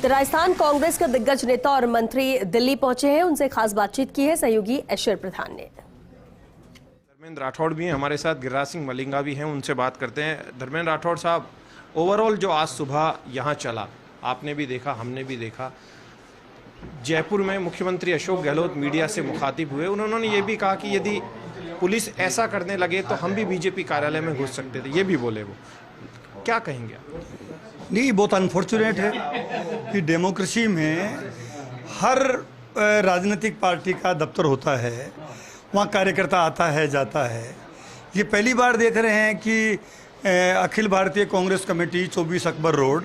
तो राजस्थान कांग्रेस के दिग्गज नेता और मंत्री दिल्ली पहुंचे हैं, उनसे खास बातचीत की है सहयोगी ऐश्वर्य प्रधान ने। धर्मेंद्र राठौड़ भी हैं हमारे साथ, गिरिराज सिंह मलिंगा भी हैं, उनसे बात करते हैं। धर्मेंद्र राठौड़ साहब, ओवरऑल जो आज सुबह यहाँ चला, आपने भी देखा, हमने भी देखा। जयपुर में मुख्यमंत्री अशोक गहलोत मीडिया से मुखातिब हुए, उन्होंने ये भी कहा कि यदि पुलिस ऐसा करने लगे तो हम भी बीजेपी कार्यालय में घुस सकते थे, ये भी बोले वो। क्या कहेंगे आप? नहीं, बहुत अनफॉर्चुनेट है कि डेमोक्रेसी में हर राजनीतिक पार्टी का दफ्तर होता है, वहाँ कार्यकर्ता आता है जाता है। ये पहली बार देख रहे हैं कि अखिल भारतीय कांग्रेस कमेटी 24 अकबर रोड,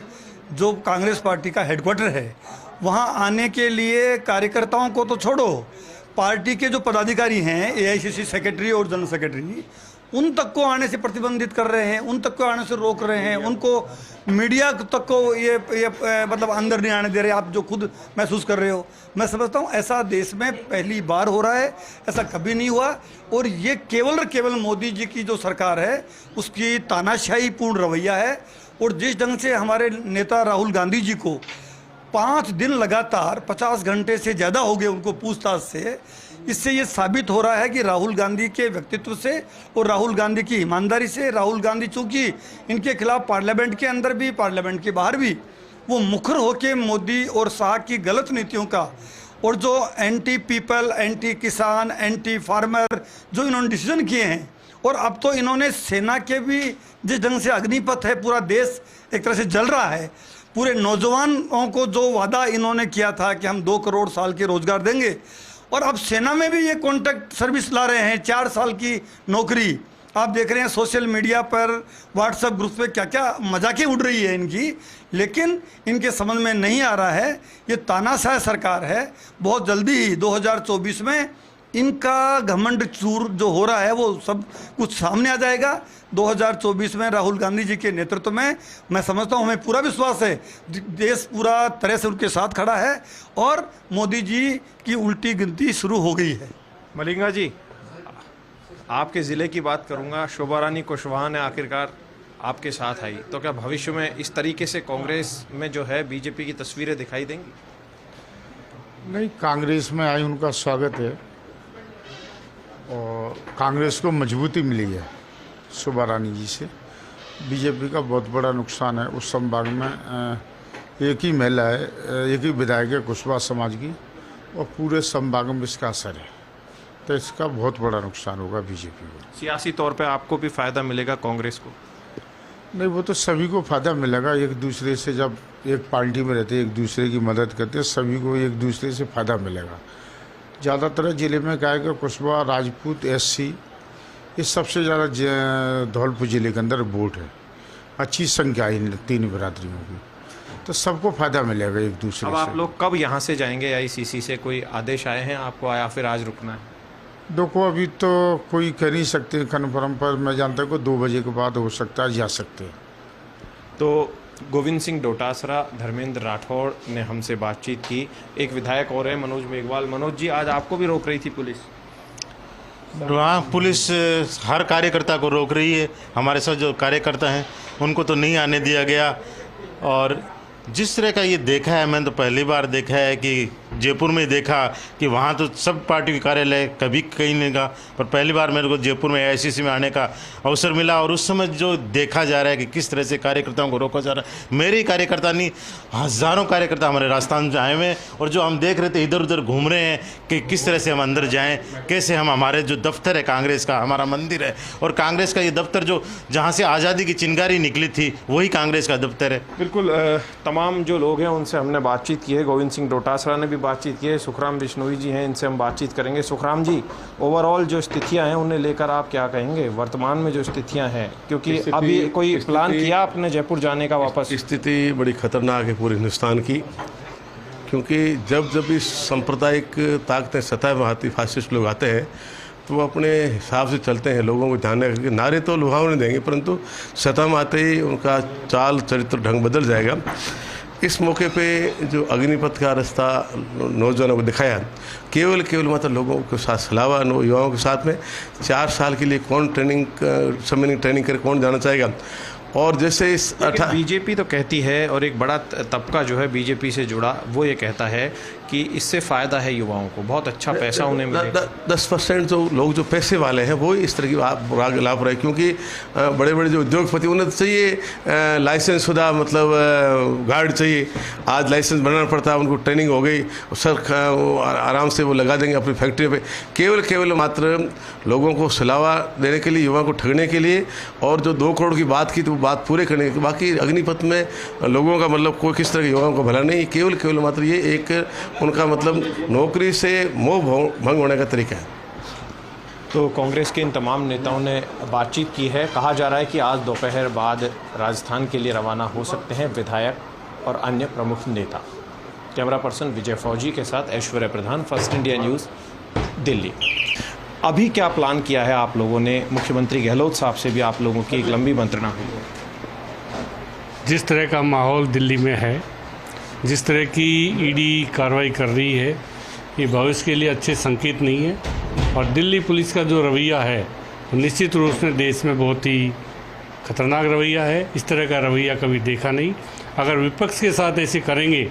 जो कांग्रेस पार्टी का हेडक्वार्टर है, वहाँ आने के लिए कार्यकर्ताओं को तो छोड़ो, पार्टी के जो पदाधिकारी हैं, एआईसीसी सेक्रेटरी और जनरल सेक्रेटरी, उन तक को आने से प्रतिबंधित कर रहे हैं, उन तक को आने से रोक रहे हैं, उनको मीडिया तक को ये मतलब अंदर नहीं आने दे रहे। आप जो खुद महसूस कर रहे हो, मैं समझता हूँ ऐसा देश में पहली बार हो रहा है, ऐसा कभी नहीं हुआ। और ये केवल मोदी जी की जो सरकार है उसकी तानाशाही पूर्ण रवैया है। और जिस ढंग से हमारे नेता राहुल गांधी जी को 5 दिन लगातार 50 घंटे से ज़्यादा हो गए उनको पूछताछ से, इससे ये साबित हो रहा है कि राहुल गांधी के व्यक्तित्व से और राहुल गांधी की ईमानदारी से, राहुल गांधी चूँकि इनके खिलाफ पार्लियामेंट के अंदर भी पार्लियामेंट के बाहर भी वो मुखर होकर मोदी और शाह की गलत नीतियों का और जो एंटी पीपल, एंटी किसान, एंटी फार्मर जो इन्होंने डिसीजन किए हैं, और अब तो इन्होंने सेना के भी जिस ढंग से अग्निपथ है, पूरा देश एक तरह से जल रहा है। पूरे नौजवानों को जो वादा इन्होंने किया था कि हम 2 करोड़ साल के रोजगार देंगे, और अब सेना में भी ये कॉन्ट्रैक्ट सर्विस ला रहे हैं, 4 साल की नौकरी। आप देख रहे हैं सोशल मीडिया पर, व्हाट्सएप ग्रुप पे क्या क्या मजाकें उड़ रही है इनकी, लेकिन इनके समझ में नहीं आ रहा है ये तानाशाह सरकार है। बहुत जल्दी ही 2024 में इनका घमंड चूर जो हो रहा है वो सब कुछ सामने आ जाएगा। 2024 में राहुल गांधी जी के नेतृत्व में मैं समझता हूँ, हमें पूरा विश्वास है, देश पूरा तरह से उनके साथ खड़ा है और मोदी जी की उल्टी गिनती शुरू हो गई है। मलिंगा जी, आपके ज़िले की बात करूंगा, शोभा रानी कुशवाहा ने आखिरकार आपके साथ आई, तो क्या भविष्य में इस तरीके से कांग्रेस में जो है बीजेपी की तस्वीरें दिखाई देंगी? नहीं, कांग्रेस में आई उनका स्वागत है और कांग्रेस को मजबूती मिली है शोभा रानी जी से। बीजेपी का बहुत बड़ा नुकसान है, उस संभाग में एक ही महिला है, एक ही विधायक है कुशवाहा समाज की, और पूरे संभाग में इसका असर है, तो इसका बहुत बड़ा नुकसान होगा बीजेपी को। सियासी तौर पे आपको भी फ़ायदा मिलेगा कांग्रेस को? नहीं, वो तो सभी को फ़ायदा मिलेगा। एक दूसरे से जब एक पार्टी में रहते एक दूसरे की मदद करते, सभी को एक दूसरे से फ़ायदा मिलेगा। ज़्यादातर ज़िले में क्या है कि कुशवाहा, राजपूत, एससी, ये सबसे ज़्यादा धौलपुर ज़िले के अंदर वोट है, अच्छी संख्या है इन 3 बिरादरियों की, तो सबको फ़ायदा मिलेगा एक दूसरे से। अब आप लोग कब यहाँ से जाएंगे? आईसीसी से कोई आदेश आए हैं आपको या फिर आज रुकना है? देखो, अभी तो कोई कह नहीं सकते कन्फर्म, पर मैं जानता हूँ कि 2 बजे के बाद हो सकता है, जा सकते हैं। तो गोविंद सिंह डोटासरा, धर्मेंद्र राठौड़ ने हमसे बातचीत की। एक विधायक और है मनोज मेघवाल। मनोज जी, आज आपको भी रोक रही थी पुलिस? हाँ, पुलिस हर कार्यकर्ता को रोक रही है। हमारे साथ जो कार्यकर्ता हैं उनको तो नहीं आने दिया गया। और जिस तरह का ये देखा है, मैंने तो पहली बार देखा है कि जयपुर में देखा कि वहाँ तो सब पार्टी के कार्यालय कभी कहीं नहीं गया, पर पहली बार मेरे को जयपुर में एआईसीसी में आने का अवसर मिला। और उस समय जो देखा जा रहा है कि किस तरह से कार्यकर्ताओं को रोका जा रहा है, मेरे ही कार्यकर्ता नहीं, हज़ारों कार्यकर्ता हमारे राजस्थान में आए हुए हैं, और जो हम देख रहे थे इधर उधर घूम रहे हैं कि किस तरह से हम अंदर जाएँ, कैसे हम, हमारे जो दफ्तर है कांग्रेस का, हमारा मंदिर है, और कांग्रेस का ये दफ्तर जो जहाँ से आज़ादी की चिंगारी निकली थी वही कांग्रेस का दफ्तर है। बिल्कुल, तमाम जो लोग हैं उनसे हमने बातचीत की है। गोविंद सिंह डोटासरा ने भी बातचीत की है। सुखराम बिश्नोई जी हैं, इनसे हम बातचीत करेंगे। सुखराम जी, ओवरऑल जो स्थितियां हैं उन्हें लेकर आप क्या कहेंगे वर्तमान में जो स्थितियां हैं, क्योंकि अभी कोई प्लान किया आपने जयपुर जाने का वापस? स्थिति बड़ी खतरनाक है पूरे हिंदुस्तान की, क्योंकि जब इस सांप्रदायिक ताकतें सतह में आती, फासिस्ट लोग आते हैं, तो वो अपने हिसाब से चलते हैं, लोगों को ध्यान रखकर नारे तो लुभावने देंगे, परंतु सतह में आते ही उनका चाल चरित्र ढंग बदल जाएगा। इस मौके पे जो अग्निपथ का रास्ता नौजवानों को दिखाया, केवल मतलब लोगों के साथ सलावा युवाओं के साथ में 4 साल के लिए कौन ट्रेनिंग सबमिनिंग ट्रेनिंग करे, कौन जाना चाहेगा। और जैसे इस बीजेपी तो कहती है, और एक बड़ा तबका जो है बीजेपी से जुड़ा वो ये कहता है कि इससे फ़ायदा है युवाओं को, बहुत अच्छा पैसा उन्हें मिलेगा। 10% जो लोग जो पैसे वाले हैं वो इस तरह की लाभ रहे, क्योंकि बड़े बड़े जो उद्योगपति उन्हें तो चाहिए लाइसेंस शुदा, मतलब गार्ड चाहिए। आज लाइसेंस बनाना पड़ता है, उनको ट्रेनिंग हो गई, सर आराम से वो लगा देंगे अपनी फैक्ट्री पे, केवल मात्र लोगों को सिलावा देने के लिए, युवाओं को ठगने के लिए। और जो 2 करोड़ की बात की तो बात पूरे करने की, बाकी अग्निपथ में लोगों का मतलब कोई किस तरह के युवाओं को भला नहीं, केवल मात्र ये एक उनका मतलब नौकरी से मोह भंग होने का तरीका है। तो कांग्रेस के इन तमाम नेताओं ने बातचीत की है। कहा जा रहा है कि आज दोपहर बाद राजस्थान के लिए रवाना हो सकते हैं विधायक और अन्य प्रमुख नेता। कैमरा पर्सन विजय फौजी के साथ ऐश्वर्या प्रधान, फर्स्ट इंडिया न्यूज़, दिल्ली। अभी क्या प्लान किया है आप लोगों ने? मुख्यमंत्री गहलोत साहब से भी आप लोगों की एक लंबी मंत्रणा हुई है। जिस तरह का माहौल दिल्ली में है, जिस तरह की ईडी कार्रवाई कर रही है, ये भविष्य के लिए अच्छे संकेत नहीं है। और दिल्ली पुलिस का जो रवैया है तो निश्चित रूप से देश में बहुत ही खतरनाक रवैया है। इस तरह का रवैया कभी देखा नहीं। अगर विपक्ष के साथ ऐसे करेंगे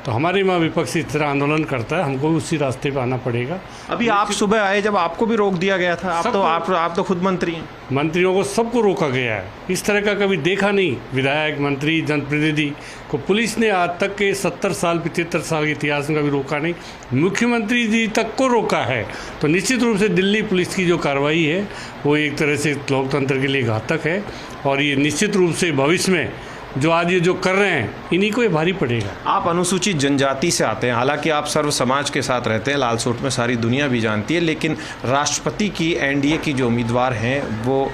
तो हमारे वहाँ विपक्ष इस तरह आंदोलन करता है, हमको भी उसी रास्ते पे आना पड़ेगा। अभी आप सुबह आए जब आपको भी रोक दिया गया था, आप तो खुद मंत्री हैं। मंत्रियों को सबको रोका गया है। इस तरह का कभी देखा नहीं। विधायक, मंत्री, जनप्रतिनिधि को पुलिस ने आज तक के 70 साल 75 साल के इतिहास में कभी रोका नहीं। मुख्यमंत्री जी तक को रोका है। तो निश्चित रूप से दिल्ली पुलिस की जो कार्रवाई है वो एक तरह से लोकतंत्र के लिए घातक है। और ये निश्चित रूप से भविष्य में जो आज ये जो कर रहे हैं इन्हीं को ये भारी पड़ेगा। आप अनुसूचित जनजाति से आते हैं, हालांकि आप सर्व समाज के साथ रहते हैं, लालसोट में सारी दुनिया भी जानती है, लेकिन राष्ट्रपति की एनडीए की जो उम्मीदवार हैं वो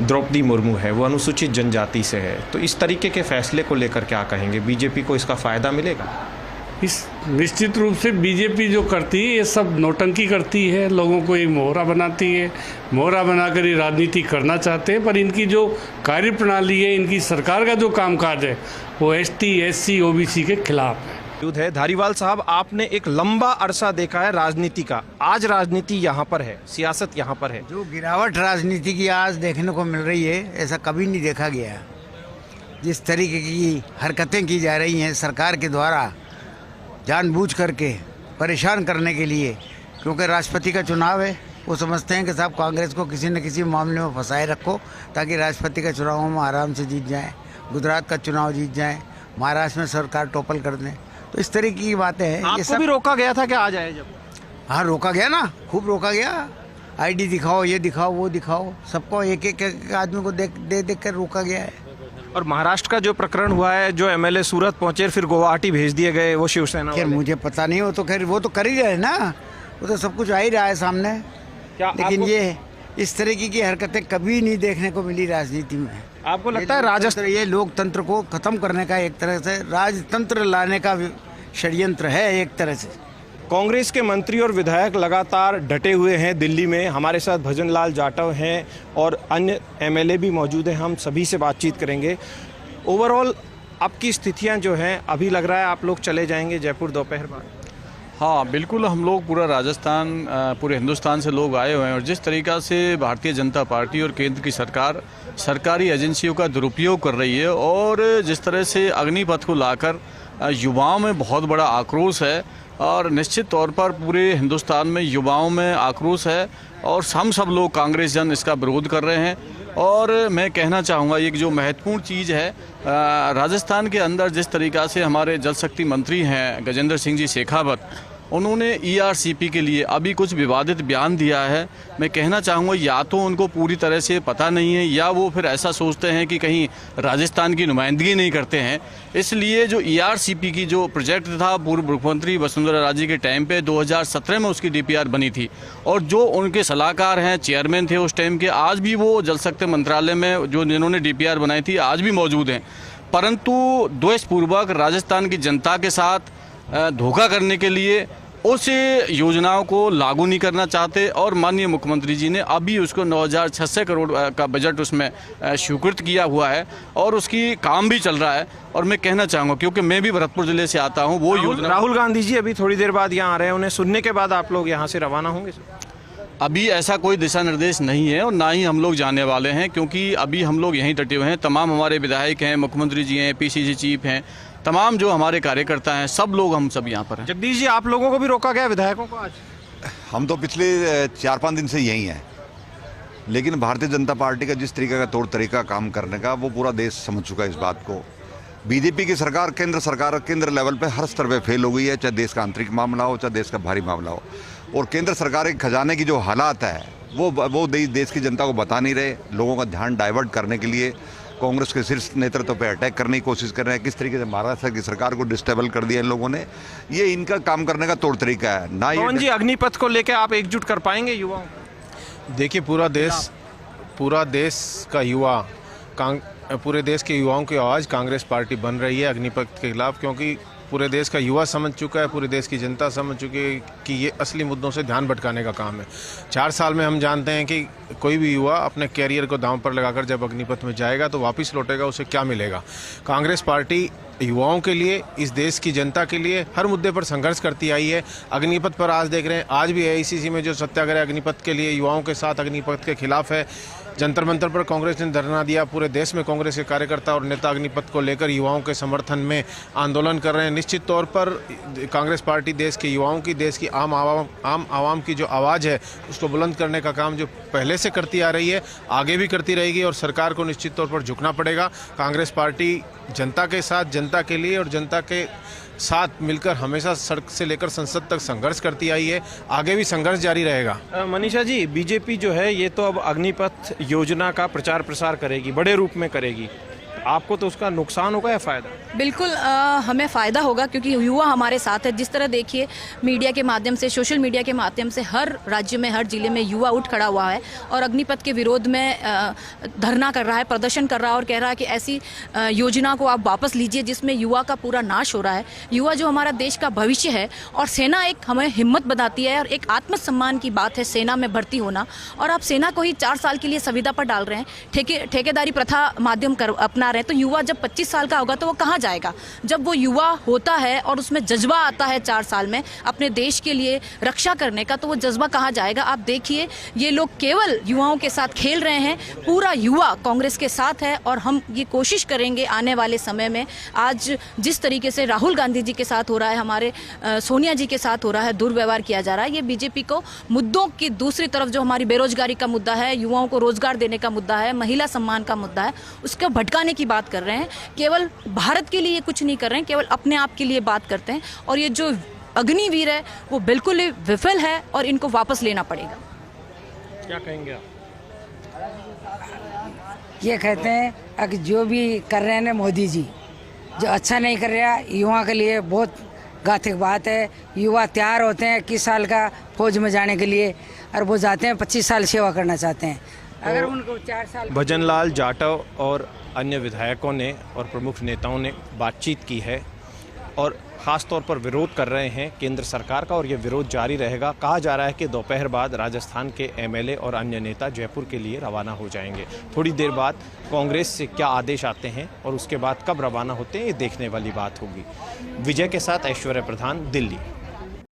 द्रौपदी मुर्मू है, वो अनुसूचित जनजाति से है। तो इस तरीके के फैसले को लेकर क्या कहेंगे? बीजेपी को इसका फ़ायदा मिलेगा? इस निश्चित रूप से बीजेपी जो करती है ये सब नौटंकी करती है, लोगों को एक मोहरा बनाती है। मोहरा बनाकर ये राजनीति करना चाहते हैं, पर इनकी जो कार्यप्रणाली है, इनकी सरकार का जो कामकाज है वो ST, SC, OBC के खिलाफ है। धारीवाल साहब, आपने एक लंबा अरसा देखा है राजनीति का, आज राजनीति यहाँ पर है, सियासत यहाँ पर है। जो गिरावट राजनीति की आज देखने को मिल रही है, ऐसा कभी नहीं देखा गया। जिस तरीके की हरकतें की जा रही हैं सरकार के द्वारा जानबूझ करके परेशान करने के लिए, क्योंकि राष्ट्रपति का चुनाव है, वो समझते हैं कि साहब कांग्रेस को किसी न किसी मामले में फंसाए रखो ताकि राष्ट्रपति का चुनाव में आराम से जीत जाए, गुजरात का चुनाव जीत जाए, महाराष्ट्र में सरकार टोपल कर दें। तो इस तरीके की बातें हैं। आपको ये सब भी रोका गया था क्या आज आए जब? हाँ, रोका गया ना, खूब रोका गया। ID दिखाओ, ये दिखाओ, वो दिखाओ, सबको एक एक आदमी को देख कर रोका गया है। और महाराष्ट्र का जो प्रकरण हुआ है, जो MLA सूरत पहुंचे फिर गुवाहाटी भेज दिए गए, वो शिवसेना खैर वाले। मुझे पता नहीं, वो तो खैर वो तो कर ही रहे हैं ना, वो तो सब कुछ आ ही रहा है सामने। क्या लेकिन आपको, ये इस तरीके की हरकतें कभी नहीं देखने को मिली राजनीति में। आपको लगता है राजस्थान ये लोकतंत्र को खत्म करने का एक तरह से राजतंत्र लाने का षड्यंत्र है एक तरह से। कांग्रेस के मंत्री और विधायक लगातार डटे हुए हैं दिल्ली में। हमारे साथ भजन लाल जाटव हैं और अन्य MLA भी मौजूद हैं, हम सभी से बातचीत करेंगे। ओवरऑल आपकी स्थितियां जो हैं, अभी लग रहा है आप लोग चले जाएंगे जयपुर दोपहर बाद? हाँ बिल्कुल, हम लोग पूरा राजस्थान, पूरे हिंदुस्तान से लोग आए हुए हैं। और जिस तरीक़ा से भारतीय जनता पार्टी और केंद्र की सरकार सरकारी एजेंसियों का दुरुपयोग कर रही है और जिस तरह से अग्निपथ को लाकर युवाओं में बहुत बड़ा आक्रोश है, और निश्चित तौर पर पूरे हिंदुस्तान में युवाओं में आक्रोश है और हम सब लोग कांग्रेस जन इसका विरोध कर रहे हैं। और मैं कहना चाहूँगा एक जो महत्वपूर्ण चीज़ है, राजस्थान के अंदर जिस तरीक़ा से हमारे जल शक्ति मंत्री हैं गजेंद्र सिंह जी शेखावत, उन्होंने ERCP के लिए अभी कुछ विवादित बयान दिया है। मैं कहना चाहूँगा या तो उनको पूरी तरह से पता नहीं है या वो फिर ऐसा सोचते हैं कि कहीं राजस्थान की नुमाइंदगी नहीं करते हैं। इसलिए जो ERCP की जो प्रोजेक्ट था पूर्व मुख्यमंत्री वसुंधरा राजे के टाइम पे 2017 में उसकी DPR बनी थी, और जो उनके सलाहकार हैं, चेयरमैन थे उस टाइम के, आज भी वो जल शक्ति मंत्रालय में जो जिन्होंने DPR बनाई थी आज भी मौजूद हैं। परंतु द्वेषपूर्वक राजस्थान की जनता के साथ धोखा करने के लिए उस योजनाओं को लागू नहीं करना चाहते। और माननीय मुख्यमंत्री जी ने अभी उसको 9,600 करोड़ का बजट उसमें स्वीकृत किया हुआ है और उसकी काम भी चल रहा है। और मैं कहना चाहूँगा, क्योंकि मैं भी भरतपुर जिले से आता हूँ, वो योजना राहुल गांधी जी अभी थोड़ी देर बाद यहाँ आ रहे हैं, उन्हें सुनने के बाद आप लोग यहाँ से रवाना होंगे? अभी ऐसा कोई दिशा निर्देश नहीं है और ना ही हम लोग जाने वाले हैं, क्योंकि अभी हम लोग यहीं डटे हुए हैं। तमाम हमारे विधायक हैं, मुख्यमंत्री जी हैं, पीसीसी चीफ हैं, तमाम जो हमारे कार्यकर्ता हैं, सब लोग हम सब यहाँ पर हैं। जगदीश जी, आप लोगों को भी रोका गया, विधायकों को? आज हम तो पिछले 4-5 दिन से यहीं हैं, लेकिन भारतीय जनता पार्टी का जिस तरीके का तौर तरीका काम करने का, वो पूरा देश समझ चुका है इस बात को। बीजेपी की सरकार, केंद्र लेवल पे हर स्तर पे फेल हो गई है, चाहे देश का आंतरिक मामला हो, चाहे देश का बाहरी मामला हो। और केंद्र सरकार के खजाने की जो हालात है वो देश की जनता को बता नहीं रहे। लोगों का ध्यान डाइवर्ट करने के लिए कांग्रेस के शीर्ष नेतृत्व पे अटैक करने की कोशिश कर रहे हैं। किस तरीके से महाराष्ट्र की सरकार को डिस्टेबल कर दिया इन लोगों ने, ये इनका काम करने का तौर तरीका है ना। पवन जी, अग्निपथ को लेकर आप एकजुट कर पाएंगे युवाओं? देखिए, पूरा देश का युवा, पूरे देश के युवाओं की आवाज़ कांग्रेस पार्टी बन रही है अग्निपथ के खिलाफ, क्योंकि पूरे देश का युवा समझ चुका है, पूरे देश की जनता समझ चुकी है कि ये असली मुद्दों से ध्यान भटकाने का काम है। 4 साल में हम जानते हैं कि कोई भी युवा अपने कैरियर को दांव पर लगाकर जब अग्निपथ में जाएगा तो वापस लौटेगा, उसे क्या मिलेगा। कांग्रेस पार्टी युवाओं के लिए, इस देश की जनता के लिए हर मुद्दे पर संघर्ष करती आई है। अग्निपथ पर आज देख रहे हैं, आज भी AICC में जो सत्याग्रह अग्निपथ के लिए, युवाओं के साथ अग्निपथ के खिलाफ है। जंतर मंतर पर कांग्रेस ने धरना दिया। पूरे देश में कांग्रेस के कार्यकर्ता और नेता अग्निपथ को लेकर युवाओं के समर्थन में आंदोलन कर रहे हैं। निश्चित तौर पर कांग्रेस पार्टी देश के युवाओं की, देश की आम आवाम की जो आवाज़ है उसको बुलंद करने का काम जो पहले से करती आ रही है, आगे भी करती रहेगी और सरकार को निश्चित तौर पर झुकना पड़ेगा। कांग्रेस पार्टी जनता के साथ, जनता के लिए और जनता के साथ मिलकर हमेशा सड़क से लेकर संसद तक संघर्ष करती आई है, आगे भी संघर्ष जारी रहेगा। मनीषा जी, बीजेपी जो है ये तो अब अग्निपथ योजना का प्रचार प्रसार करेगी, बड़े रूप में करेगी, आपको तो उसका नुकसान होगा या फायदा? बिल्कुल हमें फ़ायदा होगा, क्योंकि युवा हमारे साथ है। जिस तरह देखिए, मीडिया के माध्यम से, सोशल मीडिया के माध्यम से हर राज्य में, हर जिले में युवा उठ खड़ा हुआ है और अग्निपथ के विरोध में धरना कर रहा है, प्रदर्शन कर रहा है और कह रहा है कि ऐसी योजना को आप वापस लीजिए जिसमें युवा का पूरा नाश हो रहा है। युवा जो हमारा देश का भविष्य है, और सेना एक हमें हिम्मत बताती है और एक आत्मसम्मान की बात है सेना में भर्ती होना। और आप सेना को ही 4 साल के लिए संविदा पर डाल रहे हैं, ठेकेदारी प्रथा माध्यम अपना रहे हैं। तो युवा जब 25 साल का होगा तो वो कहाँ जाएगा? जब वो युवा होता है और उसमें जज्बा आता है 4 साल में अपने देश के लिए रक्षा करने का, तो वो जज्बा कहाँ जाएगा? आप देखिए, ये लोग केवल युवाओं के साथ खेल रहे हैं। पूरा युवा कांग्रेस के साथ है और हम ये कोशिश करेंगे आने वाले समय में, आज जिस तरीके से राहुल गांधी जी के साथ हो रहा है, हमारे सोनिया जी के साथ हो रहा है, दुर्व्यवहार किया जा रहा है, ये बीजेपी को मुद्दों की दूसरी तरफ जो हमारी बेरोजगारी का मुद्दा है, युवाओं को रोजगार देने का मुद्दा है, महिला सम्मान का मुद्दा है, उसको भटकाने की बात कर रहे हैं। केवल भारत के लिए कुछ नहीं कर रहे हैं, केवल अपने आप के लिए बात करते हैं। और ये जो अग्निवीर है वो बिल्कुल ही विफल है और इनको वापस लेना पड़ेगा। क्या कहेंगे आप? ये कहते हैं कि जो भी कर रहे हैं ना मोदी जी, जो अच्छा नहीं कर रहा, युवा के लिए बहुत घातक बात है। युवा तैयार होते हैं 21 साल का फौज में जाने के लिए और वो जाते हैं 25 साल सेवा करना चाहते हैं। अगर उनको 4 साल। भजनलाल जाटव और अन्य विधायकों ने और प्रमुख नेताओं ने बातचीत की है और ख़ास तौर पर विरोध कर रहे हैं केंद्र सरकार का, और ये विरोध जारी रहेगा। कहा जा रहा है कि दोपहर बाद राजस्थान के MLA और अन्य नेता जयपुर के लिए रवाना हो जाएंगे। थोड़ी देर बाद कांग्रेस से क्या आदेश आते हैं और उसके बाद कब रवाना होते हैं, ये देखने वाली बात होगी। विजय के साथ ऐश्वर्या प्रधान, दिल्ली।